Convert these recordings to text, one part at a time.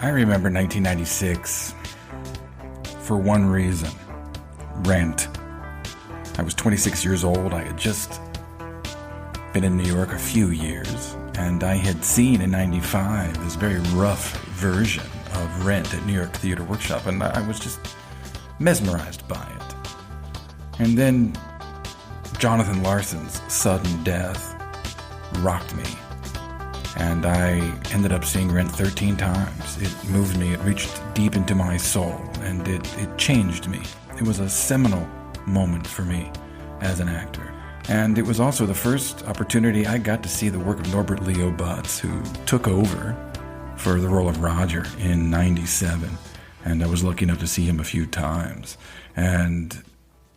I remember 1996 for one reason. Rent. I was 26 years old. I had just been in New York a few years, and I had seen in 95 this very rough version of Rent at New York Theater Workshop, and I was just mesmerized by it. And then Jonathan Larson's sudden death rocked me, and I ended up seeing Rent 13 times. It moved me, it reached deep into my soul, and it changed me. It was a seminal moment for me as an actor. And it was also the first opportunity I got to see the work of Norbert Butz, who took over for the role of Roger in 97. And I was lucky enough to see him a few times. And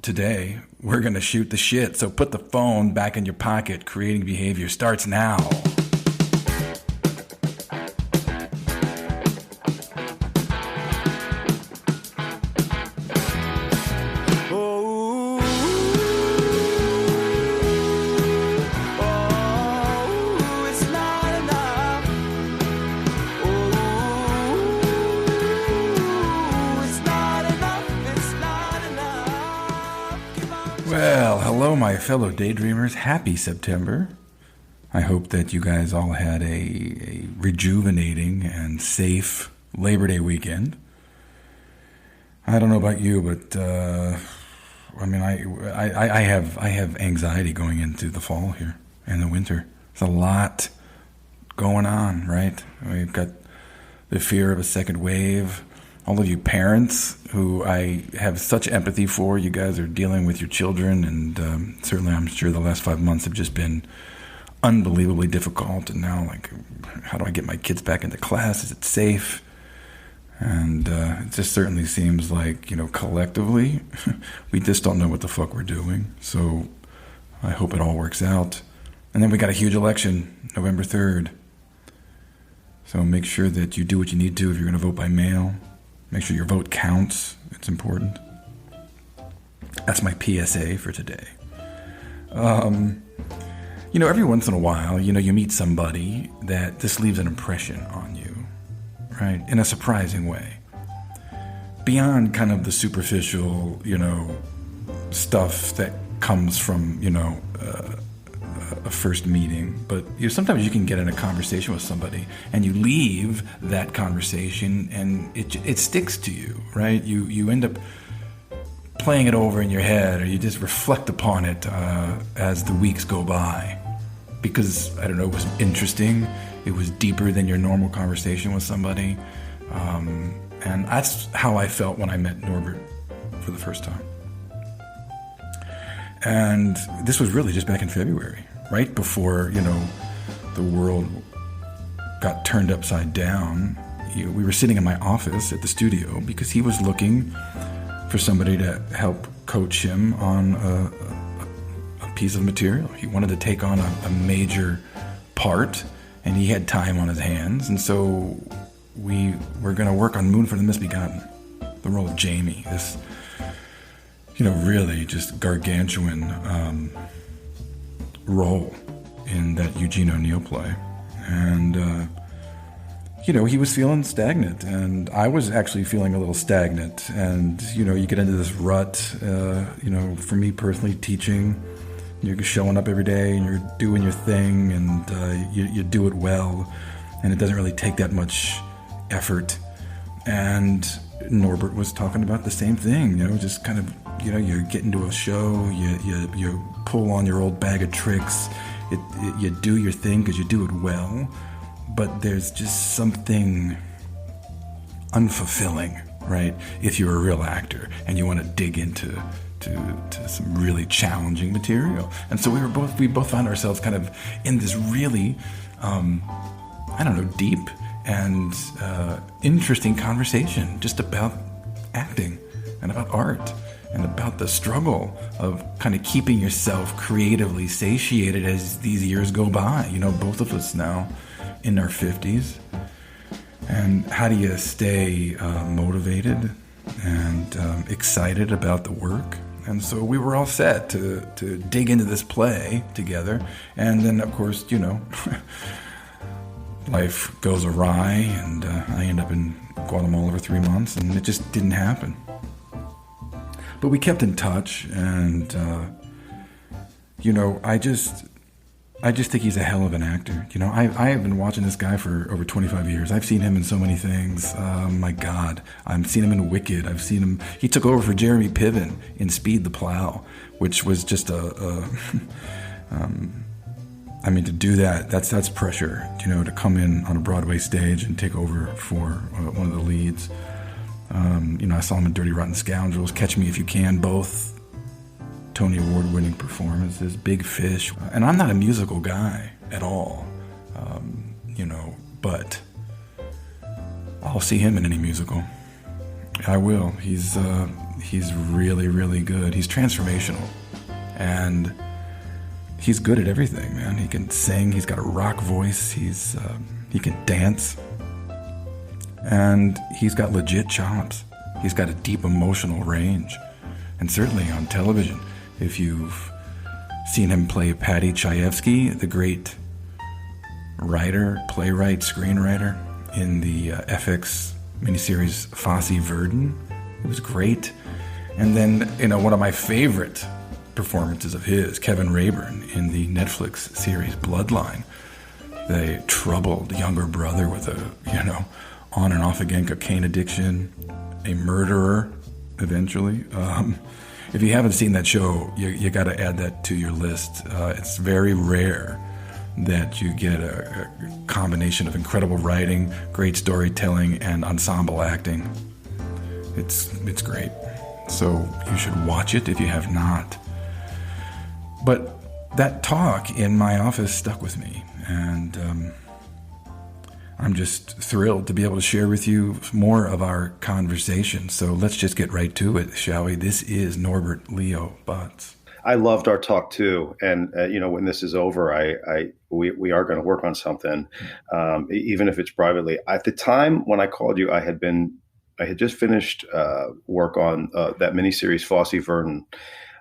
today, we're going to shoot the shit. So put the phone back in your pocket. Creating Behavior starts now. Well, hello, my fellow daydreamers. Happy September. I hope that you guys all had a rejuvenating and safe Labor Day weekend. I don't know about you, but I have anxiety going into the fall here and the winter. There's a lot going on, right? We've got the fear of a second wave. All of you parents who I have such empathy for, you guys are dealing with your children, and certainly I'm sure the last 5 months have just been unbelievably difficult. And now, how do I get my kids back into class? Is it safe? And it just certainly seems like, collectively, we just don't know what the fuck we're doing. So I hope it all works out. And then we got a huge election, November 3rd. So make sure that you do what you need to if you're going to vote by mail. Make sure your vote counts. It's important. That's my PSA for today. Every once in a while, you meet somebody that this leaves an impression on you, right? In a surprising way. Beyond kind of the superficial, stuff that comes from, a first meeting, but sometimes you can get in a conversation with somebody and you leave that conversation and it sticks to you, right? You end up playing it over in your head, or you just reflect upon it as the weeks go by, because it was interesting, it was deeper than your normal conversation with somebody, and that's how I felt when I met Norbert for the first time. And this was really just back in February, right before, the world got turned upside down. We were sitting in my office at the studio because he was looking for somebody to help coach him on a piece of material. He wanted to take on a major part, and he had time on his hands. And so we were going to work on Moon for the Misbegotten, the role of Jamie, this really just gargantuan role in that Eugene O'Neill play. And, he was feeling stagnant, and I was actually feeling a little stagnant. And, you get into this rut, for me personally, teaching, you're showing up every day and you're doing your thing, and you do it well, and it doesn't really take that much effort. And Norbert was talking about the same thing, just kind of, you get into a show, you pull on your old bag of tricks, you do your thing because you do it well, but there's just something unfulfilling, right? If you're a real actor and you want to dig into some really challenging material. And so we both found ourselves kind of in this really, deep and interesting conversation just about acting and about art and about the struggle of kind of keeping yourself creatively satiated as these years go by. Both of us now in our 50s. And how do you stay motivated and excited about the work? And so we were all set to dig into this play together. And then, of course, life goes awry, and I end up in Guatemala for 3 months, and it just didn't happen. But we kept in touch, and I just think he's a hell of an actor. I have been watching this guy for over 25 years. I've seen him in so many things. My God, I've seen him in Wicked. I've seen him. He took over for Jeremy Piven in Speed the Plow, which was just to do that's pressure. To come in on a Broadway stage and take over for one of the leads. I saw him in Dirty Rotten Scoundrels, Catch Me If You Can, both Tony Award-winning performances, Big Fish. And I'm not a musical guy at all, but I'll see him in any musical. I will. He's really, really good. He's transformational, and he's good at everything, man. He can sing. He's got a rock voice. He can dance, and he's got legit chops. He's got a deep emotional range, and certainly on television. If you've seen him play Paddy Chayefsky, the great writer, playwright, screenwriter in the FX miniseries Fosse Verdon, it was great. And then, one of my favorite performances of his, Kevin Rayburn, in the Netflix series Bloodline, the troubled younger brother with a, on and off again cocaine addiction, a murderer eventually. If you haven't seen that show, you got to add that to your list. It's very rare that you get a combination of incredible writing, great storytelling, and ensemble acting. It's great. So you should watch it if you have not. But that talk in my office stuck with me, and I'm just thrilled to be able to share with you more of our conversation. So let's just get right to it, shall we? This is Norbert Leo Butz. I loved our talk too, and when this is over, we are going to work on something, even if it's privately. At the time when I called you, I had just finished work on that miniseries Fosse Verdon,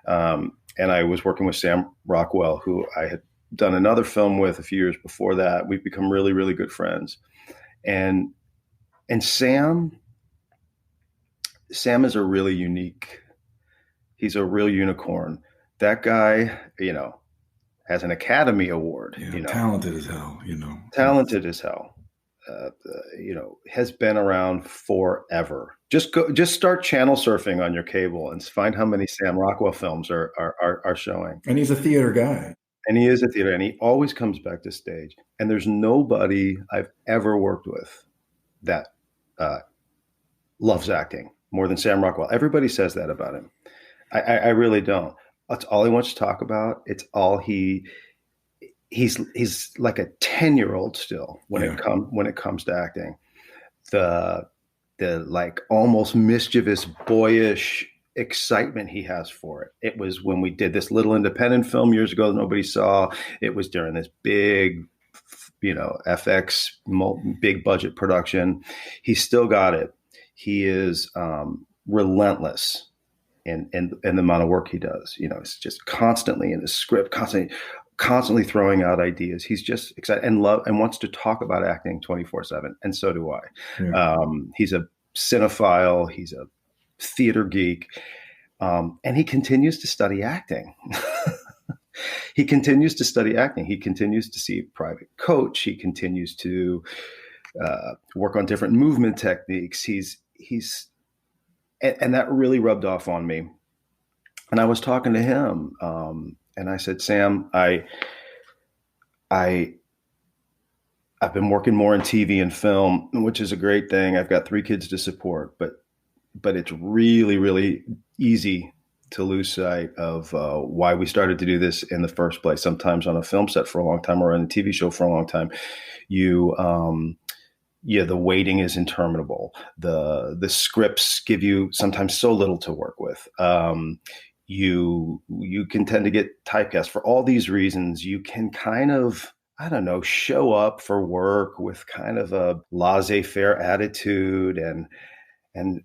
and I was working with Sam Rockwell, who I had done another film with a few years before that. We've become really, really good friends. And Sam is a really unique, he's a real unicorn. That guy, has an Academy Award, talented as hell, talented as hell, has been around forever. Just start channel surfing on your cable and find how many Sam Rockwell films are showing. And he's a theater guy. And he is a theater, and he always comes back to stage. And there's nobody I've ever worked with that loves acting more than Sam Rockwell. Everybody says that about him. I really don't. That's all he wants to talk about. It's all he's like a 10-year-old still when it comes to acting. The like almost mischievous, boyish excitement he has for it. It was when we did this little independent film years ago that nobody saw. It was during this big, FX big budget production. He still got it. He is relentless in the amount of work he does. It's just constantly in the script, constantly throwing out ideas. He's just excited and wants to talk about acting 24/7. And so do I. Yeah. He's a cinephile. He's a theater geek, and he continues to study acting. He continues to study acting. He continues to see a private coach. He continues to work on different movement techniques. And that really rubbed off on me. And I was talking to him, and I said, Sam, I've been working more in TV and film, which is a great thing. I've got 3 kids to support, but it's really, really easy to lose sight of why we started to do this in the first place. Sometimes on a film set for a long time or on a TV show for a long time, the waiting is interminable. The scripts give you sometimes so little to work with. You can tend to get typecast for all these reasons. You can kind of, show up for work with kind of a laissez-faire attitude, and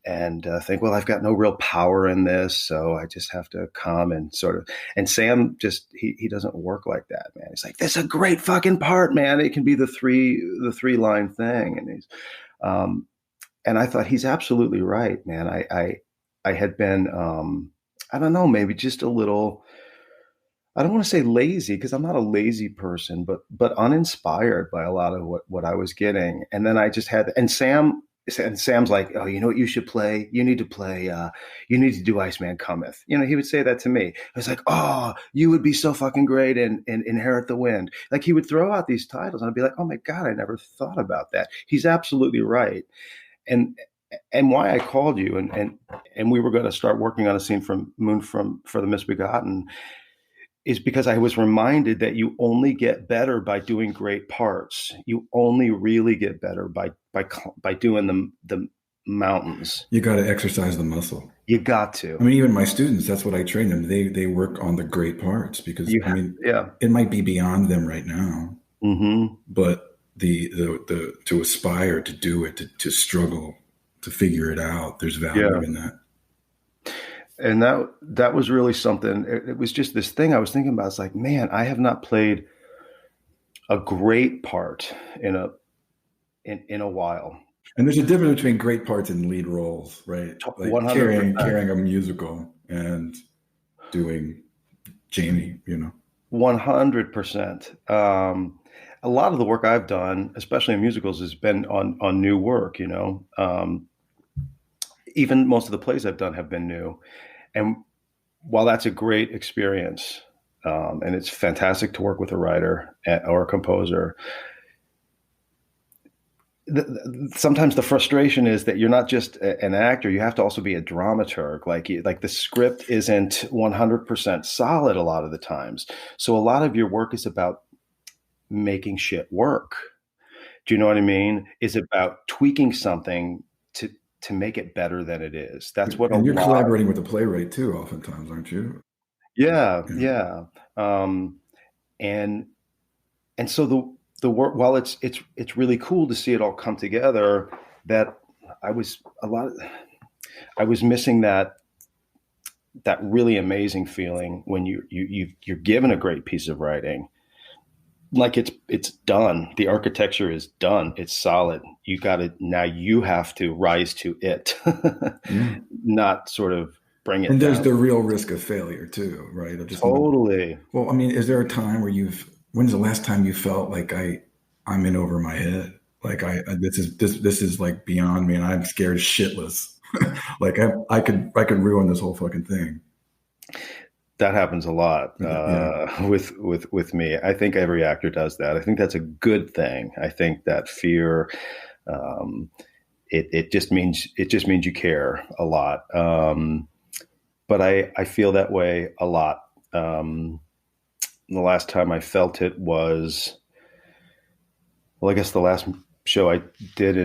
think, well, I've got no real power in this, so I just have to come and sort of. And Sam just he doesn't work like that, man. He's like, "This is a great fucking part, man. It can be the three line thing." And he's and I thought he's absolutely right, man. I had been I don't know, maybe just a little. I don't want to say lazy because I'm not a lazy person, but uninspired by a lot of what I was getting. And then I just had Sam's like, oh, you know what you should play? You need to play. You need to do Iceman Cometh. You know, he would say that to me. I was like, oh, you would be so fucking great in Inherit the Wind. Like he would throw out these titles, and I'd be like, oh my god, I never thought about that. He's absolutely right. And why I called you, and we were going to start working on a scene from Moon for the Misbegotten, is because I was reminded that you only get better by doing great parts. You only really get better by doing the mountains. You got to exercise the muscle. You got to. I mean, even my students, that's what I train them. They work on the great parts because it might be beyond them right now, but the to aspire to do it, to struggle, to figure it out, there's value in that. And that was really something. It was just this thing I was thinking about. It's like, man, I have not played a great part in a while. And there's a difference between great parts and lead roles, right? Like 100%. Carrying a musical and doing Jamie, 100%. A lot of the work I've done, especially in musicals, has been on new work. Even most of the plays I've done have been new. And while that's a great experience, and it's fantastic to work with a writer or a composer, sometimes the frustration is that you're not just an actor, you have to also be a dramaturg. Like the script isn't 100% solid a lot of the times. So a lot of your work is about making shit work. Do you know what I mean? Is about tweaking something to make it better than it is. That's what. And you're collaborating with the playwright too, oftentimes, aren't you? Yeah. And so the work, while it's really cool to see it all come together, that I was missing that really amazing feeling when you're given a great piece of writing. Like it's done. The architecture is done. It's solid. Now you have to rise to it, not sort of bring it. And there's down. the real risk of failure too, right? Totally. Well, I mean, is there a time where when's the last time you felt like I'm in over my head? Like this is like beyond me and I'm scared shitless. Like I could ruin this whole fucking thing. That happens a lot with me. I think every actor does that. I think that's a good thing. I think that fear, it just means you care a lot. But I feel that way a lot. The last time I felt it was, well, I guess the last show I did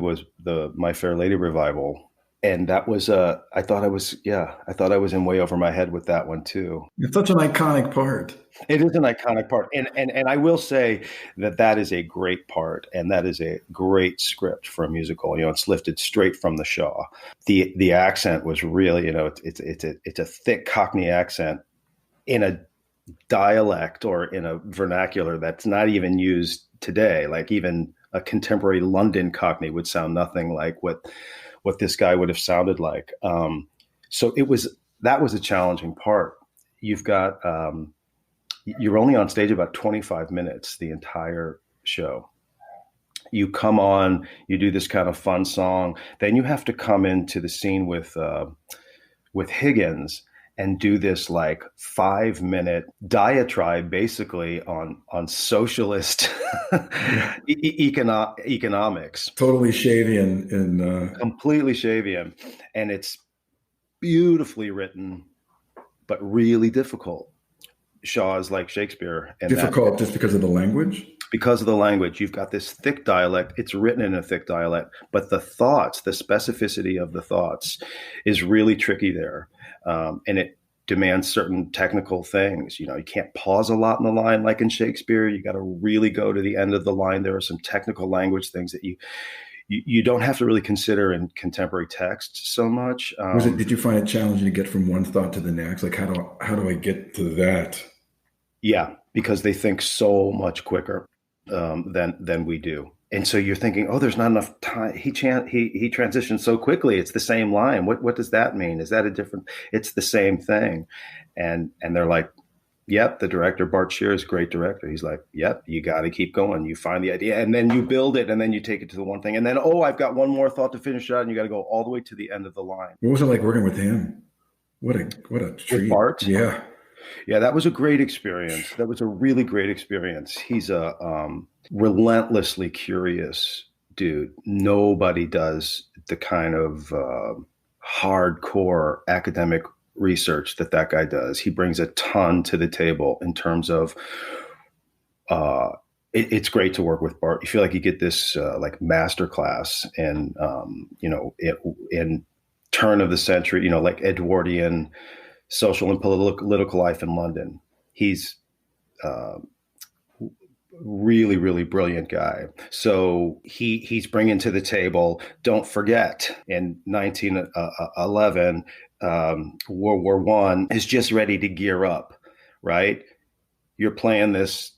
was the My Fair Lady revival. And that was, I thought I was in way over my head with that one too. It's such an iconic part. It is an iconic part. And I will say that is a great part. And that is a great script for a musical. It's lifted straight from the Shaw. The accent was really, it's a thick Cockney accent in a dialect or in a vernacular that's not even used today. Like even a contemporary London Cockney would sound nothing like what this guy would have sounded like. So that was a challenging part. You've got, you're only on stage about 25 minutes, the entire show. You come on, you do this kind of fun song, then you have to come into the scene with Higgins and do this like 5-minute diatribe basically on socialist economics. Totally Shavian. Completely Shavian. And it's beautifully written, but really difficult. Shaw is like Shakespeare. And difficult just because of the language? Because of the language. You've got this thick dialect. It's written in a thick dialect, but the thoughts, the specificity of the thoughts is really tricky there. And it demands certain technical things. You can't pause a lot in the line like in Shakespeare. You got to really go to the end of the line. There are some technical language things that you don't have to really consider in contemporary text so much. Did you find it challenging to get from one thought to the next? Like, how do I get to that? Yeah, because they think so much quicker than we do. And so you're thinking, oh, there's not enough time. He transitioned so quickly. It's the same line. What does that mean? Is that a different? It's the same thing. And they're like, yep, the director, Bart Shear, is a great director. He's like, yep, you got to keep going. You find the idea and then you build it and then you take it to the one thing. And then, oh, I've got one more thought to finish it out. And you got to go all the way to the end of the line. What was it like working with him? What a treat. With Bart? Yeah. Yeah, that was a great experience. That was a really great experience. He's a relentlessly curious dude. Nobody does the kind of hardcore academic research that guy does. He brings a ton to the table in terms of it's great to work with Bart. You feel like you get this like master class and in turn of the century, like Edwardian social and political life in London. He's really, really brilliant guy. So he's bringing to the table, don't forget, in 1911, World War I is just ready to gear up, right? You're playing this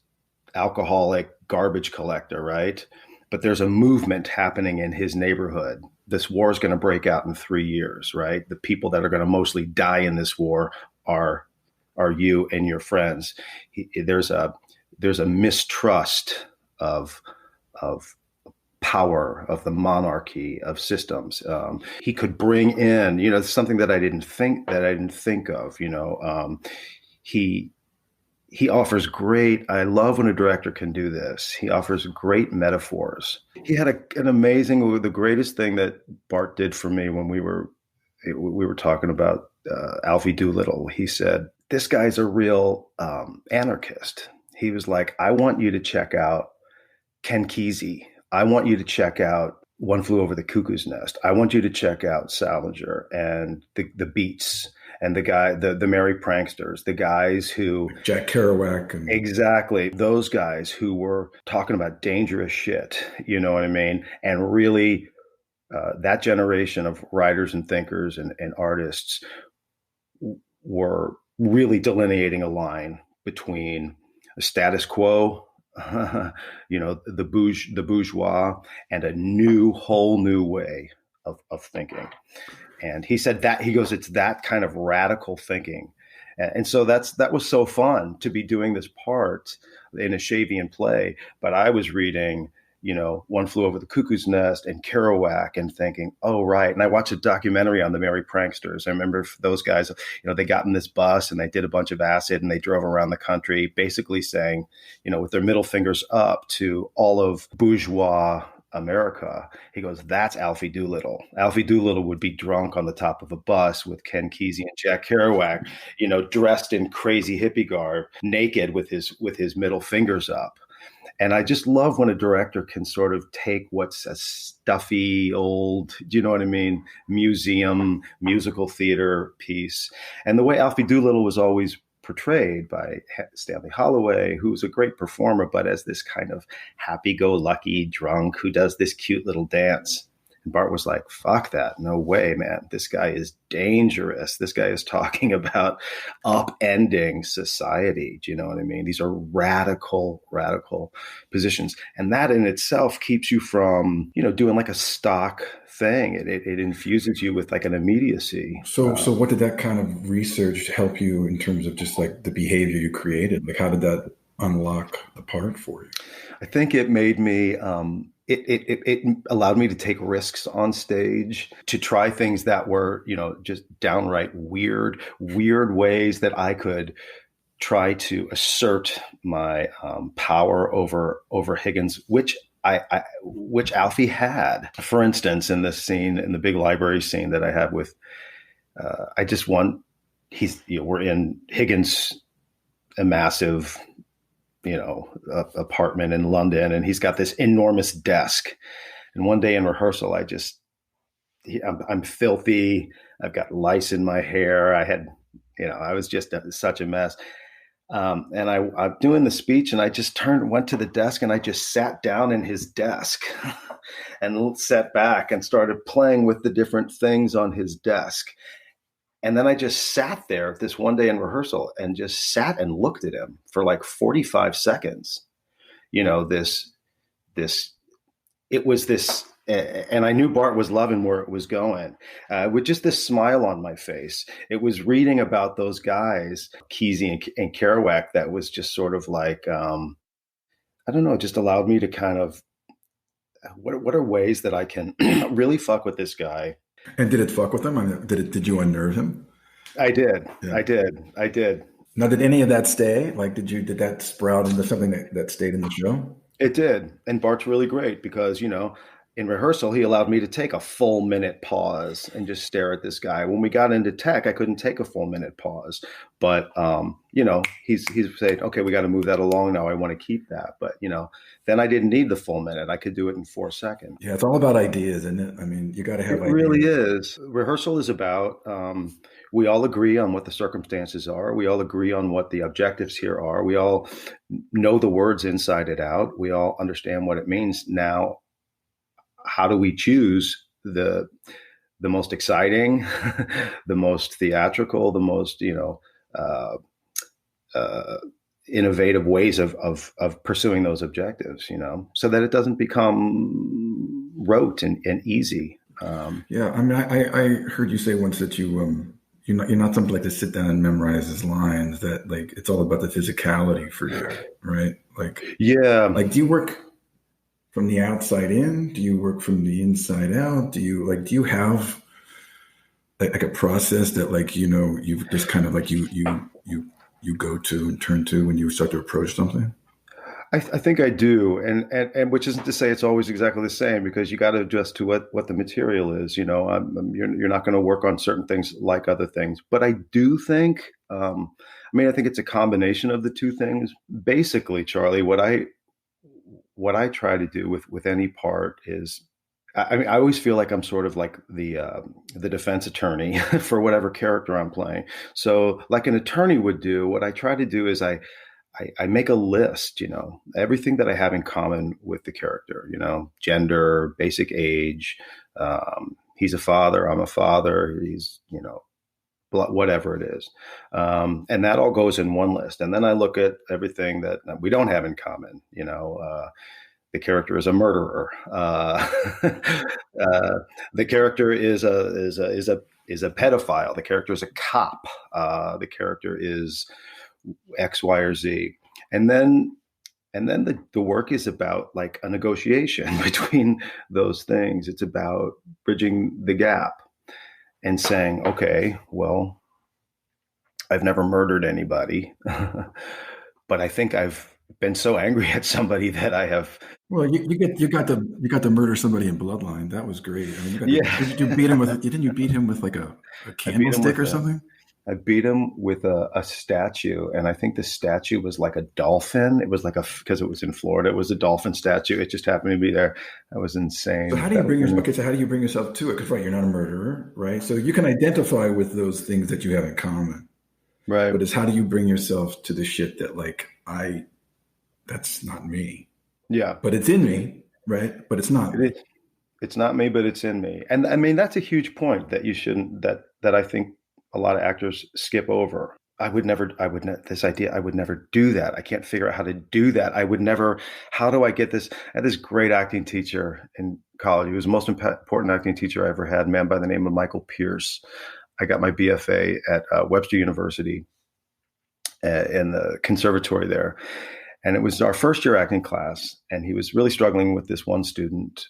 alcoholic garbage collector, right? But there's a movement happening in his neighborhood. This war is going to break out in 3 years, right? The people that are going to mostly die in this war are you and your friends. There's a mistrust of power, of the monarchy, of systems. He could bring in, something that I didn't think of. He offers great. I love when a director can do this. He offers great metaphors. He had the greatest thing that Bart did for me when we were talking about Alfie Doolittle. He said, "This guy's a real anarchist." He was like, "I want you to check out Ken Kesey. I want you to check out One Flew Over the Cuckoo's Nest. I want you to check out Salinger and the Beats and the Merry Pranksters, the guys who Jack Kerouac exactly those guys who were talking about dangerous shit. You know what I mean? And really, that generation of writers and thinkers and artists were really delineating a line between the status quo, the bourgeois, and a whole new way of thinking. And he said that it's that kind of radical thinking. And so that was so fun to be doing this part in a Shavian play. But I was reading, One Flew Over the Cuckoo's Nest and Kerouac and thinking, oh, right. And I watched a documentary on the Merry Pranksters. I remember those guys, they got in this bus and they did a bunch of acid and they drove around the country basically saying, with their middle fingers up to all of bourgeois America. He goes, that's Alfie Doolittle. Alfie Doolittle would be drunk on the top of a bus with Ken Kesey and Jack Kerouac, dressed in crazy hippie garb, naked with his middle fingers up. And I just love when a director can sort of take what's a stuffy old, do you know what I mean, museum, musical theater piece. And the way Alfie Doolittle was always portrayed by Stanley Holloway, who was a great performer, but as this kind of happy-go-lucky drunk who does this cute little dance. And Bart was like, fuck that. No way, man. This guy is dangerous. This guy is talking about upending society. Do you know what I mean? These are radical, radical positions. And that in itself keeps you from, doing like a stock thing. It infuses you with like an immediacy. So what did that kind of research help you in terms of just like the behavior you created? Like how did that unlock the part for you? I think it made me, it allowed me to take risks on stage, to try things that were, just downright weird ways that I could try to assert my power over Higgins, which Alfie had. For instance, in this scene, in the big library scene that I have with, we're in Higgins' a massive, apartment in London, and he's got this enormous desk. And one day in rehearsal, I'm filthy. I've got lice in my hair. I was just such a mess. And I'm doing the speech, and I just went to the desk, and I just sat down in his desk and sat back and started playing with the different things on his desk. And then I just sat there this one day in rehearsal and just sat and looked at him for like 45 seconds. You know, it was this, and I knew Bart was loving where it was going, with just this smile on my face. It was reading about those guys, Kesey and Kerouac, that was just sort of like, I don't know, it just allowed me to kind of, what are ways that I can really fuck with this guy? And did it fuck with him? I mean, did you unnerve him? I did. Yeah. I did. Now, did any of that stay? Like, did that sprout into something that stayed in the show? It did. And Bart's really great because, in rehearsal, he allowed me to take a full minute pause and just stare at this guy. When we got into tech, I couldn't take a full minute pause. But, he's saying, okay, we got to move that along now. I want to keep that. But, then I didn't need the full minute. I could do it in 4 seconds. Yeah, it's all about ideas, isn't it? I mean, you got to have It ideas. really is. Rehearsal is about, we all agree on what the circumstances are. We all agree on what the objectives here are. We all know the words inside and out. We all understand what it means. Now, how do we choose the most exciting, the most theatrical, the most, innovative ways of pursuing those objectives, so that it doesn't become rote and easy. Yeah, I mean, I heard you say once that you're not something like to sit down and memorize his lines. That like it's all about the physicality for you, right? Like, yeah. Like, do you work from the outside in? Do you work from the inside out? Do you have like a process that like you've just kind of like you go to and turn to when you start to approach something? I think I do, and which isn't to say it's always exactly the same, because you got to adjust to what the material is. You're not going to work on certain things like other things, but I do think, I think it's a combination of the two things. Basically, Charlie, what I try to do with any part is, I always feel like I'm sort of like the defense attorney for whatever character I'm playing. So, like an attorney would do, what I try to do is I make a list, everything that I have in common with the character, gender, basic age, he's a father, I'm a father, he's, whatever it is. And that all goes in one list. And then I look at everything that we don't have in common, the character is a murderer. The character is a pedophile. The character is a cop. The character is X, Y, or Z, and then the work is about like a negotiation between those things. It's about bridging the gap and saying, okay, well, I've never murdered anybody, but I think I've been so angry at somebody that I have. Well, you got to murder somebody in Bloodline. That was great. I mean, didn't you beat him with like a candlestick or something? I beat him with a statue, and I think the statue was like a dolphin. It was like because it was in Florida, it was a dolphin statue. It just happened to be there. That was insane. So how do you bring yourself to it? Because right, you're not a murderer, right? So you can identify with those things that you have in common, right? But it's how do you bring yourself to the shit that like that's not me. Yeah, but it's in me, right? But it's not. It's not me, but it's in me. And I mean, that's a huge point that you shouldn't. That I think a lot of actors skip over. I would never do that. I can't figure out how to do that. How do I get this? I had this great acting teacher in college. He was the most important acting teacher I ever had, a man by the name of Michael Pierce. I got my BFA at Webster University in the conservatory there. And it was our first year acting class. And he was really struggling with this one student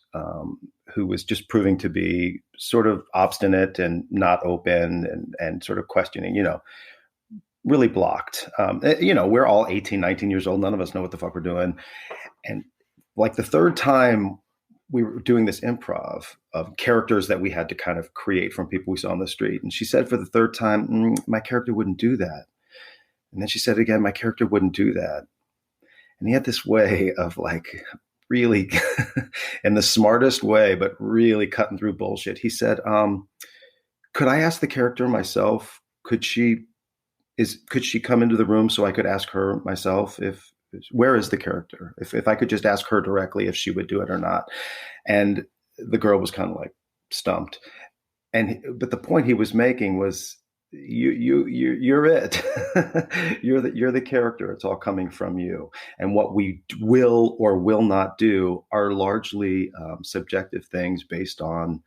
who was just proving to be sort of obstinate and not open and sort of questioning, really blocked. We're all 18, 19 years old. None of us know what the fuck we're doing. And like the third time we were doing this improv of characters that we had to kind of create from people we saw on the street. And she said for the third time, my character wouldn't do that. And then she said again, my character wouldn't do that. And he had this way of like really in the smartest way, but really cutting through bullshit. He said, could I ask the character myself, could she could she come into the room so I could ask her myself where is the character? If I could just ask her directly if she would do it or not. And the girl was kind of like stumped. But the point he was making was, you're it. you're the character. It's all coming from you. And what we will or will not do are largely subjective things based on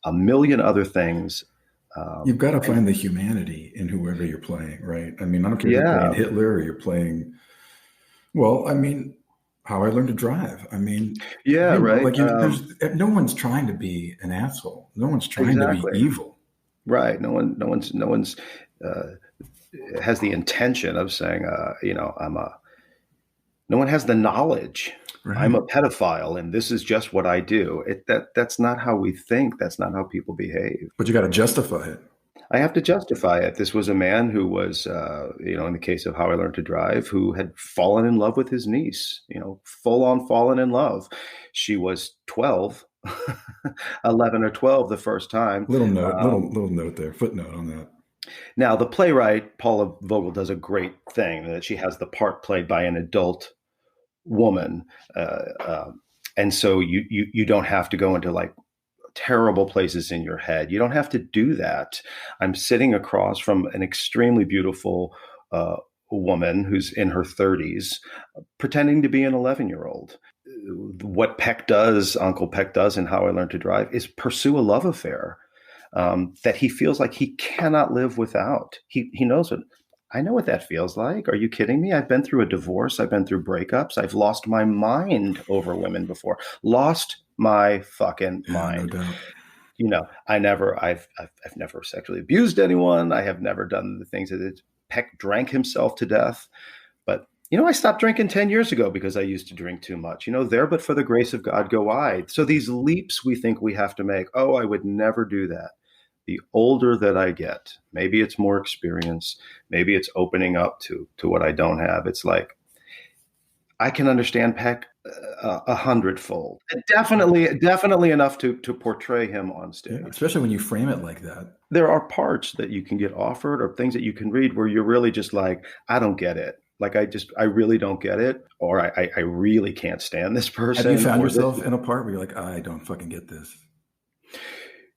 a million other things. You've got to find the humanity in whoever you're playing, right? I mean, I don't care if you're playing Hitler or you're playing, well, I mean, How I Learned to Drive. I mean, right. Like no one's trying to be an asshole. No one's trying to be evil. Right. No one's has the intention of saying, no one has the knowledge. Right. I'm a pedophile and this is just what I do. That's not how we think. That's not how people behave. But you got to justify it. I have to justify it. This was a man who was, in the case of How I Learned to Drive, who had fallen in love with his niece, full on fallen in love. She was 12, 11 or 12 the first time. Little note there, footnote on that. Now, the playwright, Paula Vogel, does a great thing that she has the part played by an adult woman. And so you don't have to go into like terrible places in your head. You don't have to do that. I'm sitting across from an extremely beautiful woman who's in her 30s, pretending to be an 11-year-old. What Uncle Peck does in How I Learned to Drive is pursue a love affair that he feels like he cannot live without. He knows it. I know what that feels like. Are you kidding me? I've been through a divorce. I've been through breakups. I've lost my mind over women before. Lost my fucking mind. No doubt. I've never sexually abused anyone. I have never done the things that Peck drank himself to death. But, I stopped drinking 10 years ago because I used to drink too much. There, but for the grace of God, go I. So these leaps we think we have to make. Oh, I would never do that. The older that I get, maybe it's more experience, maybe it's opening up to what I don't have. It's like, I can understand Peck 100-fold. Definitely enough to portray him on stage. Yeah, especially when you frame it like that. There are parts that you can get offered or things that you can read where you're really just like, I don't get it. Like, I really don't get it. Or I really can't stand this person. Have you found yourself in a part where you're like, I don't fucking get this?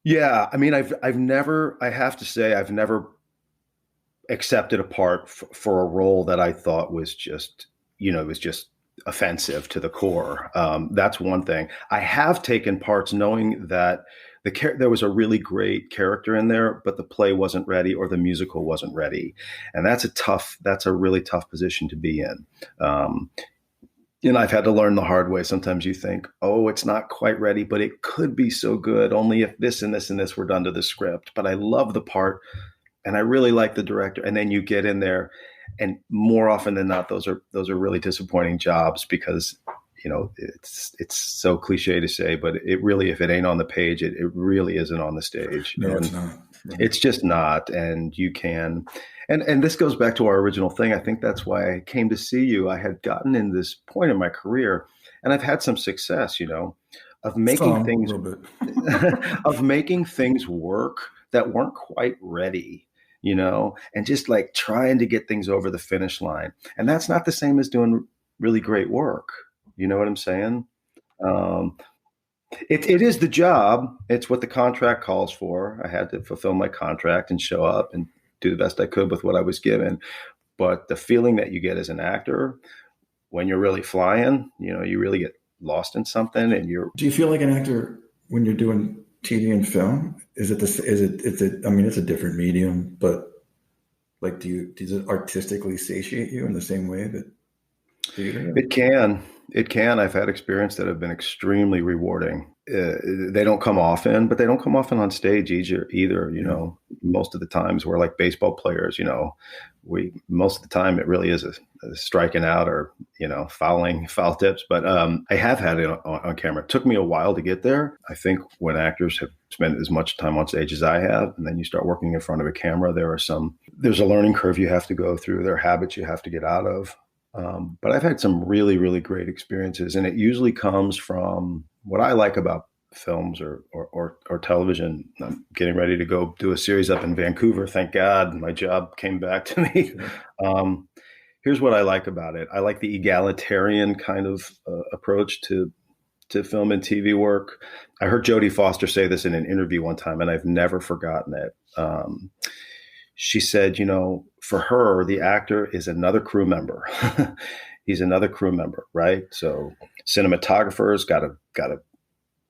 Yeah, I mean, I have to say, I've never accepted a part for a role that I thought was just, was just offensive to the core. That's one thing. I have taken parts knowing that there was a really great character in there, but the play wasn't ready or the musical wasn't ready. And that's a really tough position to be in. I've had to learn the hard way. Sometimes you think, oh, it's not quite ready, but it could be so good only if this and this and this were done to the script. But I love the part and I really like the director. And then you get in there and more often than not, those are really disappointing jobs because, it's so cliche to say, but it really, if it ain't on the page, it really isn't on the stage. No, it's not. It's just not. And you can, and this goes back to our original thing. I think that's why I came to see you. I had gotten in this point in my career and I've had some success, of making things, of making things work that weren't quite ready, and just like trying to get things over the finish line. And that's not the same as doing really great work. You know what I'm saying? It is the job. It's what the contract calls for. I had to fulfill my contract and show up and do the best I could with what I was given. But the feeling that you get as an actor when you're really flying, you really get lost in something. And do you feel like an actor when you're doing TV and film? Is it I mean, it's a different medium, but like, does it artistically satiate you in the same way that theater? It can. I've had experience that have been extremely rewarding. They don't come often, but they don't come often on stage either. Most of the times we're like baseball players. Most of the time it really is a striking out or foul tips. But I have had it on camera. It took me a while to get there. I think when actors have spent as much time on stage as I have, and then you start working in front of a camera, there's a learning curve you have to go through. There are habits you have to get out of. But I've had some really, really great experiences, and it usually comes from what I like about films or television. I'm getting ready to go do a series up in Vancouver. Thank God my job came back to me. Here's what I like about it. I like the egalitarian kind of approach to film and TV work. I heard Jodie Foster say this in an interview one time, and I've never forgotten it. She said, for her, the actor is another crew member. He's another crew member, right? So cinematographers got to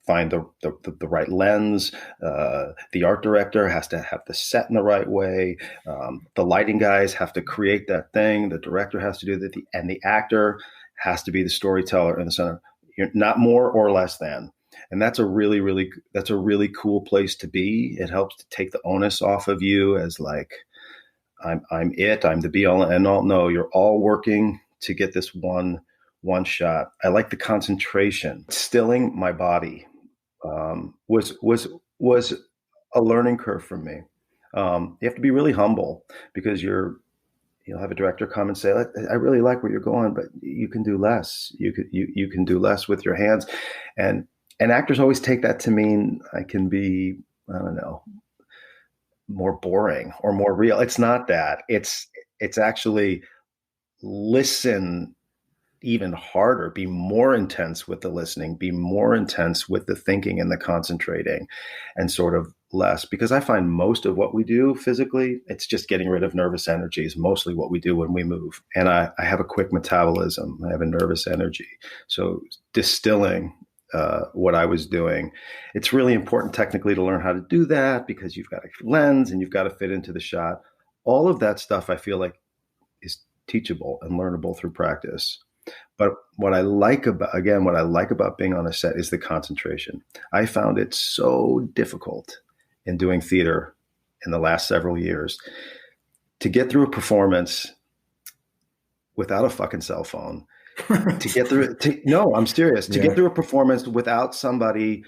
find the right lens. The art director has to have the set in the right way. The lighting guys have to create that thing. The director has to do that, and the actor has to be the storyteller in the center. You're not more or less than. And that's a really cool place to be. It helps to take the onus off of you as like, I'm the be all and end all. No, you're all working to get this one shot. I like the concentration. Stilling my body was a learning curve for me. You have to be really humble because you'll have a director come and say, I really like where you're going, but you can do less. You can do less with your hands. And actors always take that to mean I can be, I don't know, more boring or more real. It's not that. It's actually listen even harder, be more intense with the listening, be more intense with the thinking and the concentrating, and sort of less, because I find most of what we do physically, it's just getting rid of nervous energy is mostly what we do when we move. And I have a quick metabolism. I have a nervous energy. So distilling what I was doing, it's really important technically to learn how to do that because you've got a lens and you've got to fit into the shot. All of that stuff I feel like is teachable and learnable through practice. But what I like about being on a set is the concentration. I found it so difficult in doing theater in the last several years to get through a performance without a fucking cell phone, no, I'm serious, to get through a performance without somebody,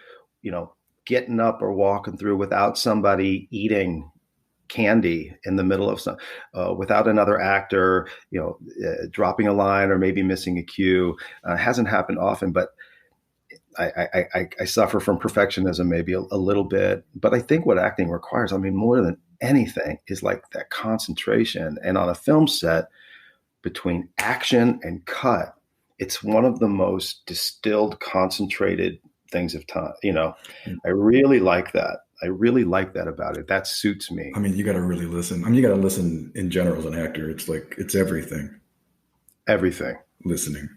getting up or walking through, without somebody eating candy in the middle of some, without another actor, dropping a line or maybe missing a cue. Hasn't happened often, but I suffer from perfectionism maybe a little bit. But I think what acting requires, more than anything, is like that concentration. And on a film set, between action and cut, it's one of the most distilled, concentrated things of time. I really like that. I really like that about it. That suits me. You got to really listen. You got to listen in general as an actor. It's everything. Everything. Listening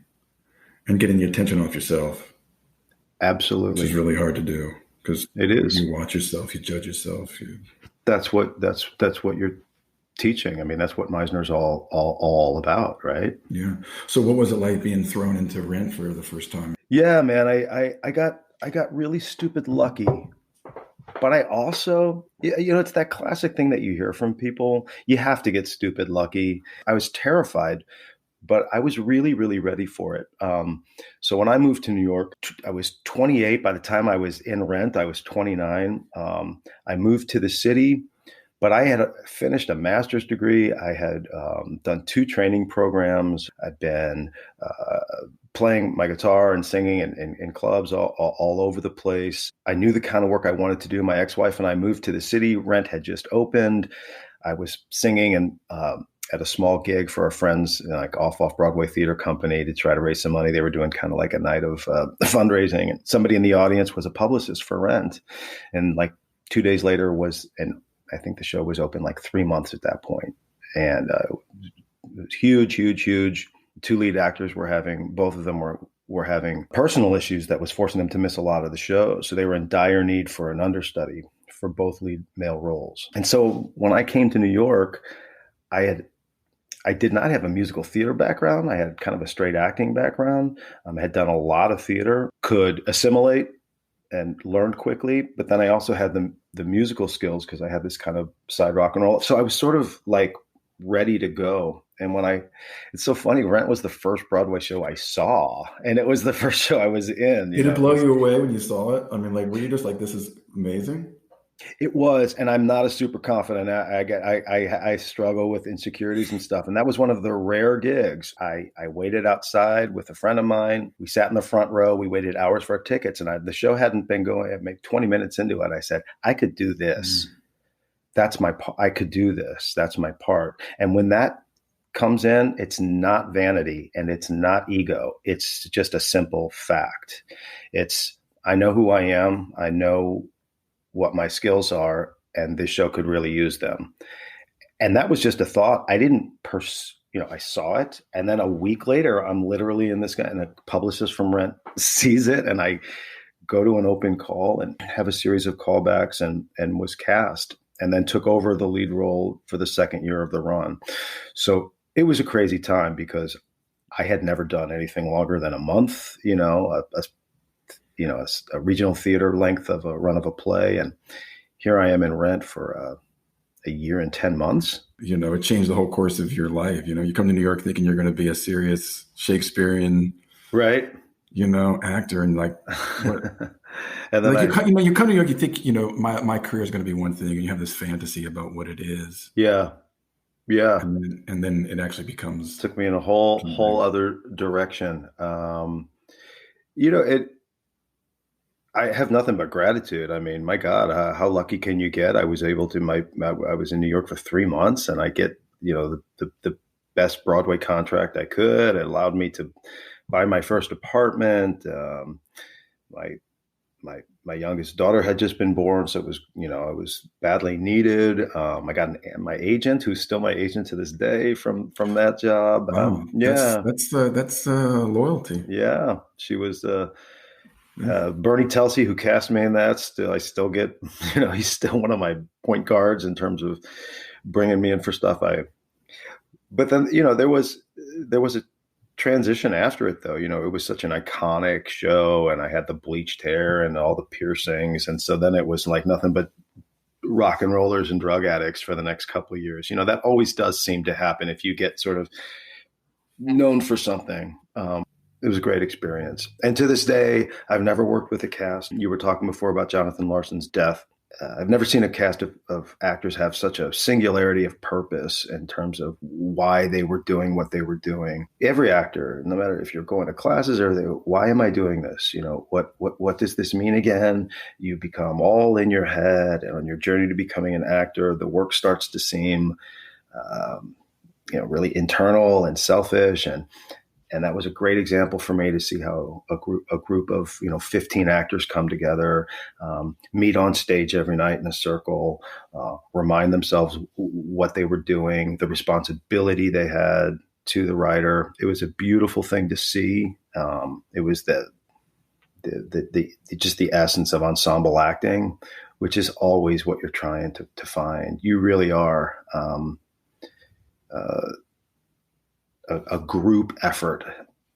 and getting the attention off yourself. Absolutely. Which is really hard to do because it is. You watch yourself, you judge yourself. That's what you're teaching. That's what Meisner's all about, right? Yeah. So what was it like being thrown into Rent for the first time? Yeah, man, I got really stupid lucky. But I also, it's that classic thing that you hear from people. You have to get stupid lucky. I was terrified, but I was really, really ready for it. So when I moved to New York, I was 28. By the time I was in Rent, I was 29. I moved to the city, but I had finished a master's degree. I had done 2 training programs. I'd been playing my guitar and singing in clubs all over the place. I knew the kind of work I wanted to do. My ex-wife and I moved to the city. Rent had just opened. I was singing and at a small gig for a friend's like off-Broadway theater company to try to raise some money. They were doing kind of like a night of fundraising, and somebody in the audience was a publicist for Rent. And like 2 days later I think the show was open like 3 months at that point. And it was huge. 2 lead actors both of them were having personal issues that was forcing them to miss a lot of the show. So they were in dire need for an understudy for both lead male roles. And so when I came to New York, I did not have a musical theater background. I had kind of a straight acting background. I had done a lot of theater, could assimilate and learned quickly. But then I also had the musical skills because I had this kind of side rock and roll. So I was sort of like ready to go. And it's so funny, Rent was the first Broadway show I saw, and it was the first show I was in. Did it blow you away when you saw it? Were you just like, this is amazing? It was, and I'm not a super confident. I struggle with insecurities and stuff, and that was one of the rare gigs. I waited outside with a friend of mine. We sat in the front row. We waited hours for our tickets, and the show hadn't been going. I made 20 minutes into it. I said, I could do this. That's my. I could do this. That's my part. And when that comes in, it's not vanity and it's not ego. It's just a simple fact. It's I know who I am. I know what my skills are, and this show could really use them. And that was just a thought. I didn't I saw it. And then a week later, I'm literally in this guy, and a publicist from Rent sees it, and I go to an open call and have a series of callbacks and was cast, and then took over the lead role for the second year of the run. So it was a crazy time because I had never done anything longer than a month, a regional theater length of a run of a play. And here I am in Rent for a year and 10 months. It changed the whole course of your life. You come to New York thinking you're going to be a serious Shakespearean, right? Actor. And like, what? And then you come to New York, you think, my career is going to be one thing, and you have this fantasy about what it is. Yeah. Yeah. And then it actually becomes. Took me in a whole other direction. I have nothing but gratitude. I mean, my God, how lucky can you get? I was able to, I was in New York for 3 months, and I get, the best Broadway contract I could. It allowed me to buy my first apartment. My youngest daughter had just been born, so it was, it was badly needed. I got my agent, who's still my agent to this day from that job. Wow. That's loyalty. Yeah, she was. Bernie Telsey, who cast me in that, I still get, he's still one of my point guards in terms of bringing me in for stuff. But then, there was a transition after it, though. It was such an iconic show, and I had the bleached hair and all the piercings. And so then it was like nothing but rock and rollers and drug addicts for the next couple of years. That always does seem to happen if you get sort of known for something. It was a great experience. And to this day, I've never worked with a cast. You were talking before about Jonathan Larson's death. I've never seen a cast of actors have such a singularity of purpose in terms of why they were doing what they were doing. Every actor, no matter if you're going to classes or why am I doing this? What does this mean again? You become all in your head, and on your journey to becoming an actor, the work starts to seem, really internal and selfish. And that was a great example for me to see how a group of 15 actors come together, meet on stage every night in a circle, remind themselves what they were doing, the responsibility they had to the writer. It was a beautiful thing to see. It was just the essence of ensemble acting, which is always what you're trying to find. You really are. A group effort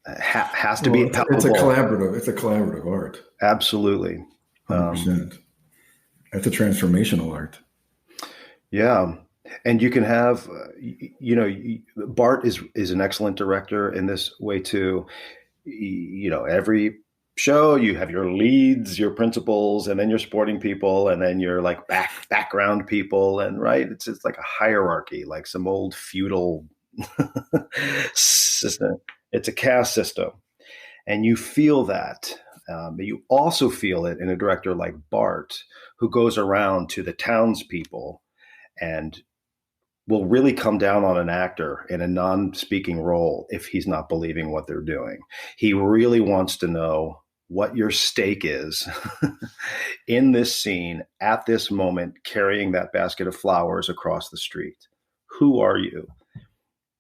has to be palpable. It's a collaborative art. Absolutely. 100%. It's a transformational art. Yeah. And you can have, Bart is an excellent director in this way too. Every show you have your leads, your principals, and then your supporting people, and then your like background people. And right. It's like a hierarchy, like some old feudal system. It's a caste system, and you feel that. But you also feel it in a director like Bart, who goes around to the townspeople and will really come down on an actor in a non-speaking role if he's not believing what they're doing. He really wants to know what your stake is in this scene at this moment, carrying that basket of flowers across the street. Who are you?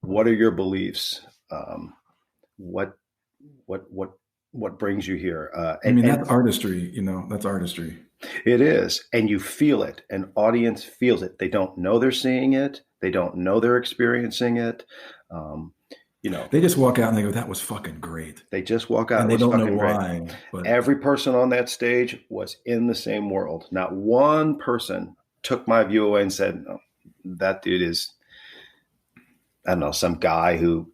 What are your beliefs? What brings you here? That's artistry. That's artistry. It is, and you feel it. An audience feels it. They don't know they're seeing it. They don't know they're experiencing it. They just walk out and they go, "That was fucking great." They just walk out and they don't know why. But every person on that stage was in the same world. Not one person took my view away and said, "Oh, that dude is." I don't know, some guy who,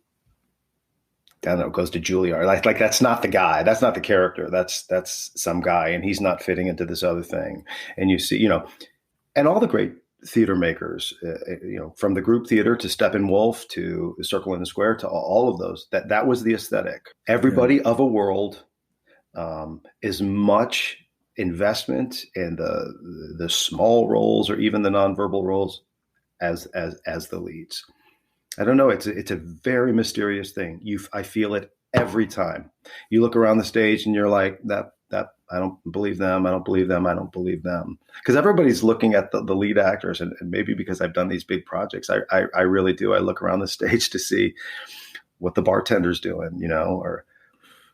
I don't know, goes to Juilliard. Like that's not the guy. That's not the character. That's some guy, and he's not fitting into this other thing. And you see, and all the great theater makers, from the group theater to Steppenwolf to the Circle in the Square to all of those, that was the aesthetic. Everybody of a world, as much investment in the small roles or even the nonverbal roles as the leads. I don't know. It's a very mysterious thing. I feel it every time. You look around the stage and you're like, that I don't believe them. I don't believe them. I don't believe them. Because everybody's looking at the lead actors, and maybe because I've done these big projects, I really do. I look around the stage to see what the bartender's doing, or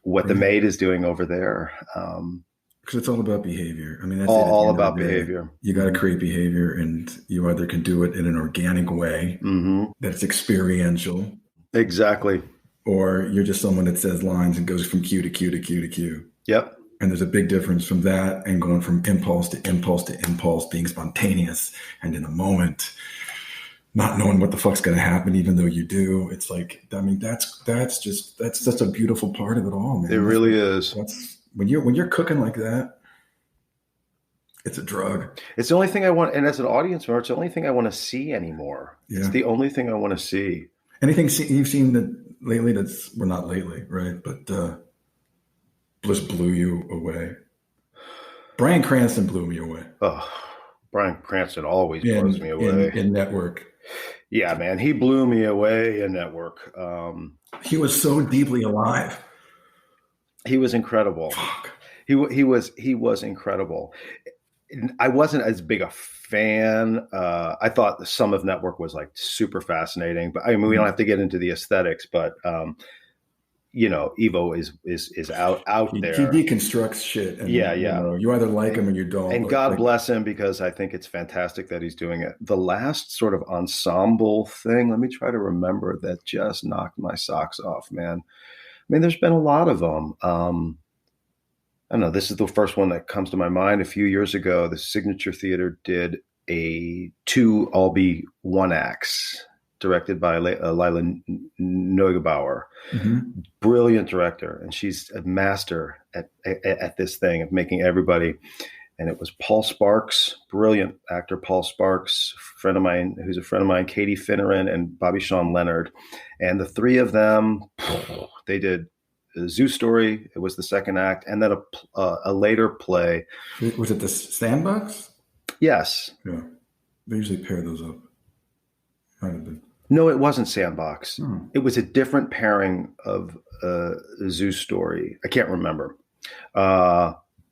what the maid is doing over there. Because it's all about behavior. I mean, that's all about behavior. You got to create behavior, and you either can do it in an organic way that's experiential. Exactly. Or you're just someone that says lines and goes from cue to cue to cue to cue. Yep. And there's a big difference from that and going from impulse to impulse to impulse, being spontaneous and in the moment, not knowing what the fuck's going to happen, even though you do. It's like, I mean, that's such a beautiful part of it all, man. It really is. When you're cooking like that, it's a drug. It's the only thing I want. And as an audience member, it's the only thing I want to see anymore. Yeah. It's the only thing I want to see. Anything you've seen that lately not lately, right? But just blew you away. Bryan Cranston blew me away. Oh, Bryan Cranston always blows me away. In Network. Yeah, man. He blew me away in Network. He was so deeply alive. He was incredible. Fuck. He was incredible. I wasn't as big a fan. I thought some of Network was like super fascinating, but I mean, we don't have to get into the aesthetics, but Evo is out there. He deconstructs shit. And, you either like him or you don't. And God bless him, because I think it's fantastic that he's doing it. The last sort of ensemble thing, let me try to remember, that just knocked my socks off, man. I mean, there's been a lot of them. I don't know. This is the first one that comes to my mind. A few years ago, the Signature Theater did a 2 all-be one acts directed by Lila Neugebauer. Brilliant director, and she's a master at this thing of making everybody. And it was Paul Sparks, brilliant actor Paul Sparks, friend of mine, who's a friend of mine, Katie Finneran, and Bobby Sean Leonard. And the three of them, they did a Zoo Story. It was the second act, and then a later play. Was it the Sandbox? Yes. Yeah, they usually pair those up. Might have been. No, it wasn't Sandbox. It was a different pairing of Zoo Story. I can't remember.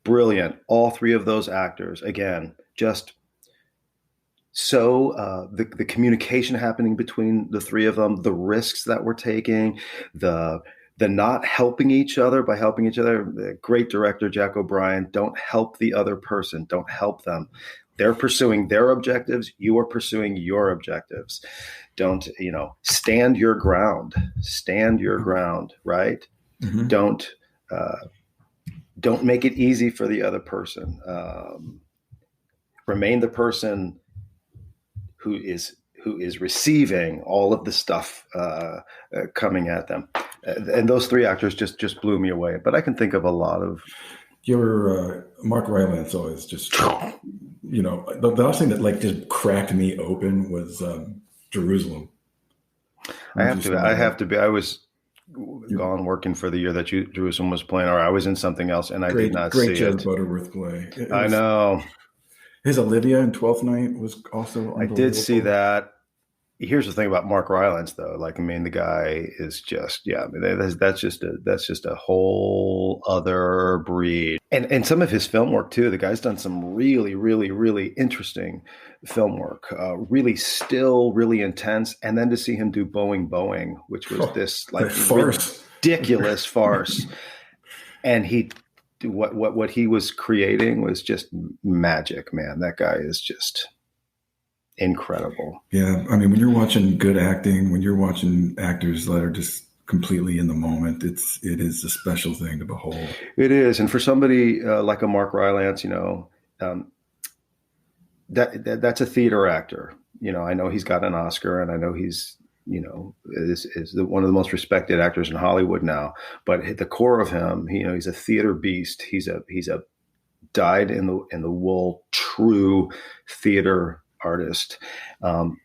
Brilliant. All three of those actors, again, just so the communication happening between the three of them, the risks that we're taking, the not helping each other by helping each other. The great director, Jack O'Brien, don't help the other person. Don't help them. They're pursuing their objectives. You are pursuing your objectives. Don't, stand your ground. Stand your ground, right? Don't make it easy for the other person. Remain the person who is receiving all of the stuff coming at them. And those three actors just blew me away. But I can think of a lot of. Your Mark Rylance always just, the last thing that just cracked me open was Jerusalem. I have to be. I was gone working for the year that Jerusalem was playing, or I was in something else, and I did not see it. Great Judge Butterworth play. I know. His Olivia in 12th Night was also. I did see that. Here's the thing about Mark Rylance, though. The guy is just, that's just a whole other breed. And some of his film work too. The guy's done some really, really, really interesting film work. Really still, really intense. And then to see him do Boeing, which was this farce, ridiculous farce, and what he was creating was just magic, man. That guy is just incredible. Yeah. I mean, when you're watching good acting, when you're watching actors that are just completely in the moment, it is a special thing to behold. It is. And for somebody like a Mark Rylance, that's a theater actor. I know he's got an Oscar, and I know he's, is one of the most respected actors in Hollywood now, but at the core of him, he's a theater beast. He's a dyed in the wool, true theater artist. And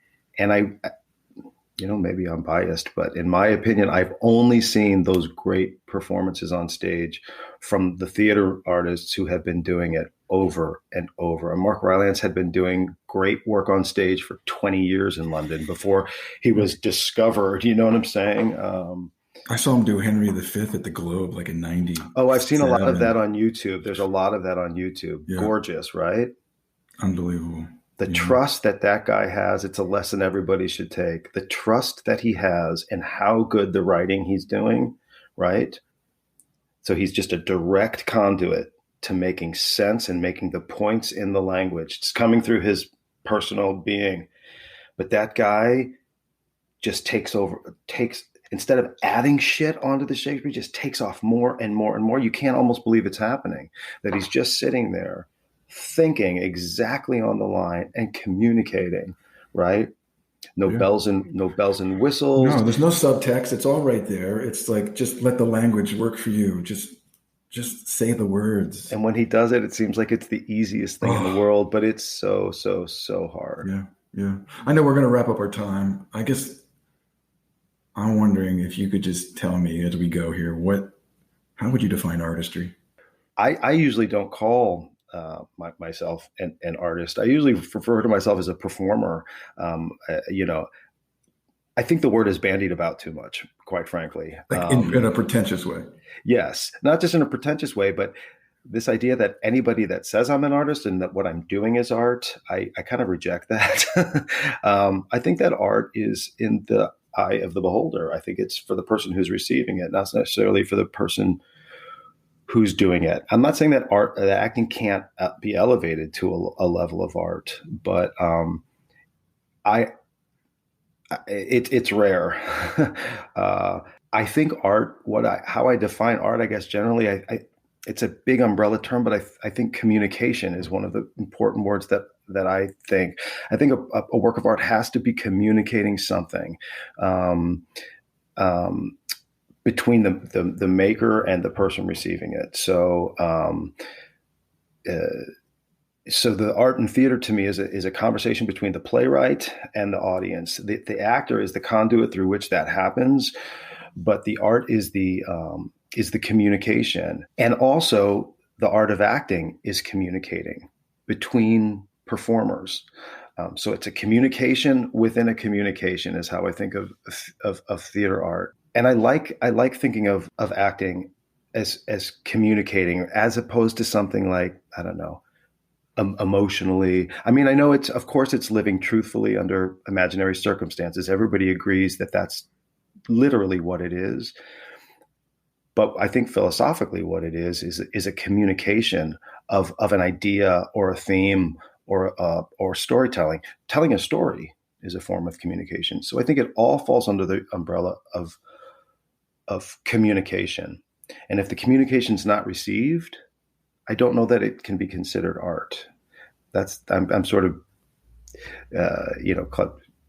maybe I'm biased, but in my opinion, I've only seen those great performances on stage from the theater artists who have been doing it over and over. And Mark Rylance had been doing great work on stage for 20 years in London before he was discovered. You know what I'm saying? I saw him do Henry V at the Globe like in 90. Oh, I've seen a lot of that on YouTube. There's a lot of that on YouTube. Yeah. Gorgeous, right? Unbelievable. The trust that guy has, it's a lesson everybody should take. The trust that he has and how good the writing he's doing, right? So he's just a direct conduit to making sense and making the points in the language. It's coming through his personal being. But that guy just instead of adding shit onto the Shakespeare, just takes off more and more and more. You can't almost believe it's happening, that he's just sitting there thinking exactly on the line and communicating, right? No bells and whistles. No, there's no subtext. It's all right there. It's like, just let the language work for you. Just say the words. And when he does it, it seems like it's the easiest thing in the world, but it's so hard. Yeah. I know we're going to wrap up our time. I guess I'm wondering if you could just tell me as we go here, how would you define artistry? I usually don't call myself an artist. I usually refer to myself as a performer. I think the word is bandied about too much, quite frankly. Like in a pretentious way. Yes, not just in a pretentious way, but this idea that anybody that says I'm an artist and that what I'm doing is art, I kind of reject that. I think that art is in the eye of the beholder. I think it's for the person who's receiving it, not necessarily for the person who's doing it. I'm not saying that acting can't be elevated to a level of art, but it's rare. I think art, how I define art, I guess generally, it's a big umbrella term, but I think communication is one of the important words that I think. I think a work of art has to be communicating something between the maker and the person receiving it. So the art and theater to me is a conversation between the playwright and the audience. The actor is the conduit through which that happens, but the art is the communication. And also the art of acting is communicating between performers. So it's a communication within a communication is how I think of theater art. And I like thinking of acting as communicating, as opposed to something like, I don't know, emotionally. I mean, I know of course it's living truthfully under imaginary circumstances. Everybody agrees that that's literally what it is. But I think philosophically what it is a communication of an idea or a theme or storytelling. Telling a story is a form of communication. So I think it all falls under the umbrella of communication. And if the communication is not received, I don't know that it can be considered art. I'm sort of,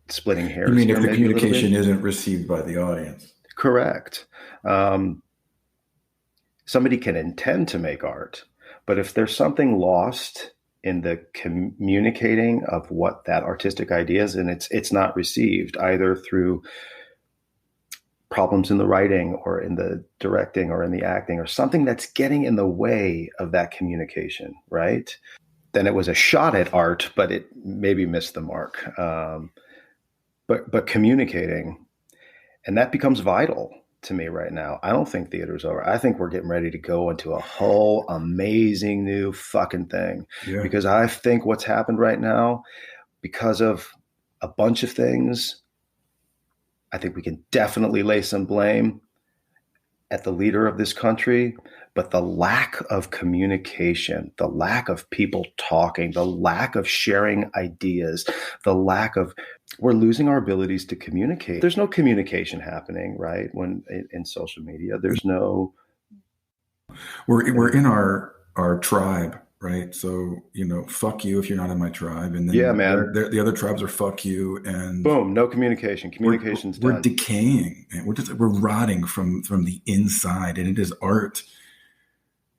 splitting hairs. You mean if the communication isn't received by the audience? Correct. Somebody can intend to make art, but if there's something lost in the communicating of what that artistic idea is, and it's not received either through problems in the writing or in the directing or in the acting or something that's getting in the way of that communication, right? Then it was a shot at art, but it maybe missed the mark. But communicating, and that becomes vital to me right now. I don't think theater's over. I think we're getting ready to go into a whole amazing new fucking thing. Yeah. Because I think what's happened right now, because of a bunch of things, I think we can definitely lay some blame at the leader of this country, but the lack of communication, the lack of people talking, the lack of sharing ideas, we're losing our abilities to communicate. There's no communication happening, right? When in social media, there's no. We're in our tribe, right? So, fuck you if you're not in my tribe. And then yeah, man. The other tribes are fuck you, and boom, no communication. Communication's done. We're decaying, and we're rotting from the inside, and it is art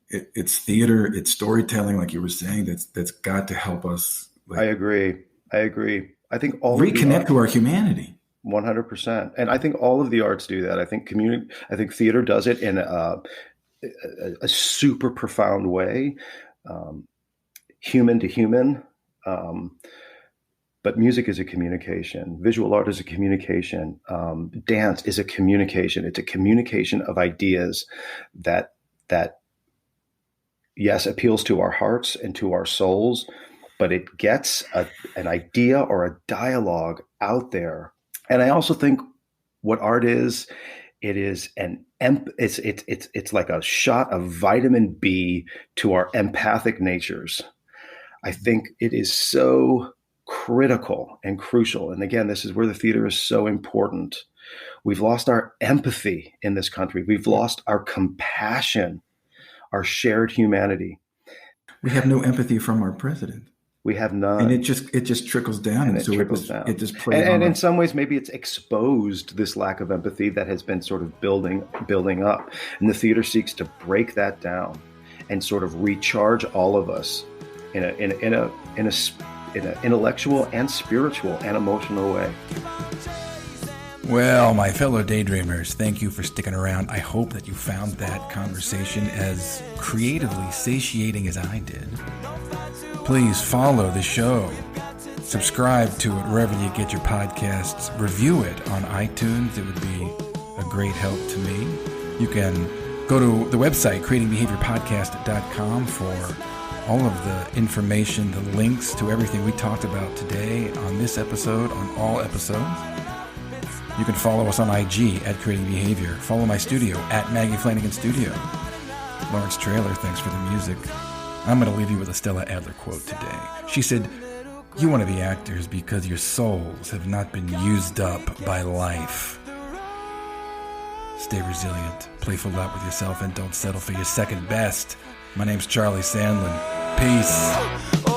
It's theater, it's storytelling, like you were saying. That's got to help us. Like, I agree. I think all reconnect to our humanity. 100%. And I think all of the arts do that. I think theater does it in a super profound way, human to human. But music is a communication. Visual art is a communication. Dance is a communication. It's a communication of ideas that yes, appeals to our hearts and to our souls, but it gets an idea or a dialogue out there. And I also think what art is, it's like a shot of vitamin B to our empathic natures. I think it is so critical and crucial. And again, this is where the theater is so important. We've lost our empathy in this country. We've lost our compassion, our shared humanity. We have no empathy from our president. We have none. And it just trickles down. And it just plays and in some ways, maybe it's exposed this lack of empathy that has been sort of building up. And the theater seeks to break that down and sort of recharge all of us in an intellectual and spiritual and emotional way. Well, my fellow daydreamers, thank you for sticking around. I hope that you found that conversation as creatively satiating as I did. Please follow the show. Subscribe to it wherever you get your podcasts. Review it on iTunes. It would be a great help to me. You can go to the website, creatingbehaviorpodcast.com, for all of the information, the links to everything we talked about today on this episode, on all episodes. You can follow us on IG at Creating Behavior. Follow my studio at Maggie Flanagan Studio. Lawrence Trailer, thanks for the music. I'm going to leave you with a Stella Adler quote today. She said, "You want to be actors because your souls have not been used up by life. Stay resilient, playful out with yourself, and don't settle for your second best." My name's Charlie Sandlan. Peace.